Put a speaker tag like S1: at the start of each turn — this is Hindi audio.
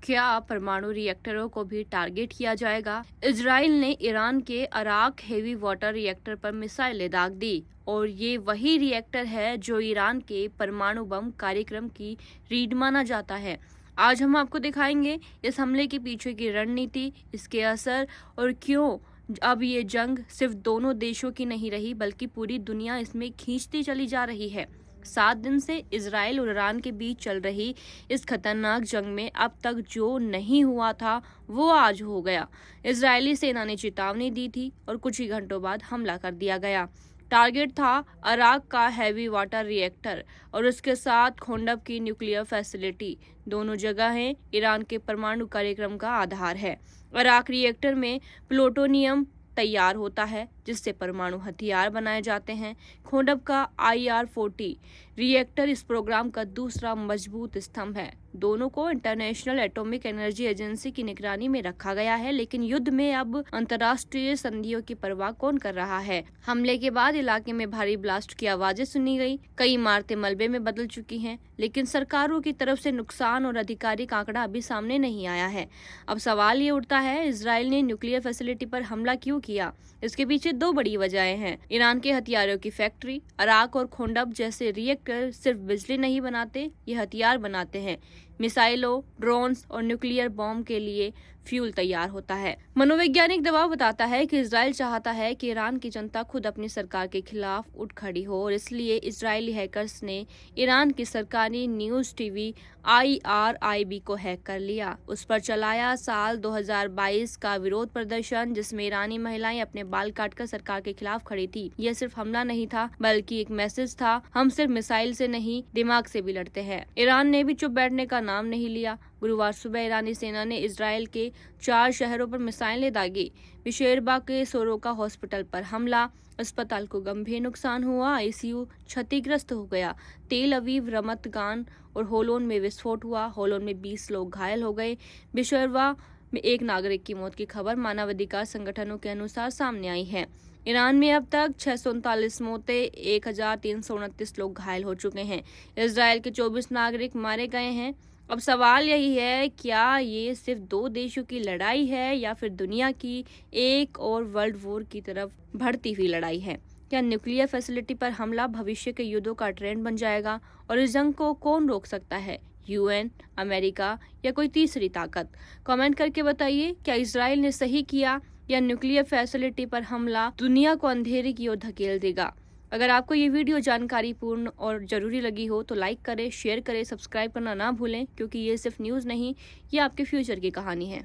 S1: क्या परमाणु रिएक्टरों को भी टारगेट किया जाएगा? इजराइल ने ईरान के अराक हेवी वाटर रिएक्टर पर मिसाइलें दाग दी और ये वही रिएक्टर है जो ईरान के परमाणु बम कार्यक्रम की रीढ़ माना जाता है। आज हम आपको दिखाएंगे इस हमले के पीछे की रणनीति, इसके असर और क्यों अब ये जंग सिर्फ दोनों देशों की नहीं रही बल्कि पूरी दुनिया इसमें खींचती चली जा रही है। 7 दिन से इजराइल और ईरान के बीच चल रही इस खतरनाक जंग में अब तक जो नहीं हुआ था वो आज हो गया। इजरायली सेना ने चेतावनी दी थी और कुछ ही घंटों बाद हमला कर दिया गया। टारगेट था अराक का हैवी वाटर रिएक्टर और उसके साथ खोंडब की न्यूक्लियर फैसिलिटी। दोनों जगहें ईरान के परमाणु कार्यक्रम का आधार है। अराक रिएक्टर में प्लूटोनियम तैयार होता है जिससे परमाणु हथियार बनाए जाते हैं। खोंडब का IR-40 रिएक्टर इस प्रोग्राम का दूसरा मजबूत स्तंभ है। दोनों को इंटरनेशनल एटॉमिक एनर्जी एजेंसी की निगरानी में रखा गया है, लेकिन युद्ध में अब अंतर्राष्ट्रीय संधियों की परवाह कौन कर रहा है? हमले के बाद इलाके में भारी ब्लास्ट की आवाजें सुनी गई, कई इमारतें मलबे में बदल चुकी हैं, लेकिन सरकारों की तरफ से नुकसान और आधिकारिक आंकड़ा अभी सामने नहीं आया है। अब सवाल ये उठता है, इजराइल ने न्यूक्लियर फैसिलिटी पर हमला क्यों किया? इसके पीछे 2 बड़ी वजहें हैं। ईरान के हथियारों की फैक्ट्री अराक और खोंडब जैसे रिएक्टर सिर्फ बिजली नहीं बनाते, ये हथियार बनाते हैं। मिसाइलों, ड्रोन्स और न्यूक्लियर बॉम्ब के लिए फ्यूल तैयार होता है। मनोवैज्ञानिक दबाव बताता है कि इजराइल चाहता है कि ईरान की जनता खुद अपनी सरकार के खिलाफ उठ खड़ी हो और इसलिए इजरायली हैकर्स ने ईरान की सरकारी न्यूज टीवी IRIB को हैक कर लिया। उस पर चलाया साल 2022 का विरोध प्रदर्शन जिसमें ईरानी महिलाएं अपने बाल काटकर सरकार के खिलाफ खड़ी थी। यह सिर्फ हमला नहीं था बल्कि एक मैसेज था, हम सिर्फ मिसाइल से नहीं दिमाग से भी लड़ते हैं। ईरान ने भी चुप बैठने का नाम नहीं लिया। गुरुवार सुबह ईरानी सेना ने इजराइल के 4 शहरों पर मिसाइलें दागी। बिशेरबा के सोरोका हॉस्पिटल पर हमला, अस्पताल को गंभीर नुकसान हुआ, ICU क्षतिग्रस्त हो गया। तेल अवीव, रमत गान और होलोन में विस्फोट हुआ। होलोन में 20 लोग घायल हो गए। बिशेरबा में एक नागरिक की मौत की खबर मानवाधिकार संगठनों के अनुसार सामने आई है। ईरान में अब तक 639 मौतें, 1329 लोग घायल हो चुके हैं। इजराइल के 24 नागरिक मारे गए हैं। अब सवाल यही है, क्या ये सिर्फ 2 देशों की लड़ाई है या फिर दुनिया की एक और वर्ल्ड वॉर की तरफ बढ़ती हुई लड़ाई है? क्या न्यूक्लियर फैसिलिटी पर हमला भविष्य के युद्धों का ट्रेंड बन जाएगा? और इस जंग को कौन रोक सकता है? UN, अमेरिका या कोई तीसरी ताकत? कमेंट करके बताइए, क्या इजराइल ने सही किया या न्यूक्लियर फैसिलिटी पर हमला दुनिया को अंधेरे की ओर धकेल देगा? अगर आपको ये वीडियो जानकारी पूर्ण और जरूरी लगी हो तो लाइक करें, शेयर करें, सब्सक्राइब करना ना भूलें, क्योंकि ये सिर्फ न्यूज़ नहीं, ये आपके फ्यूचर की कहानी है।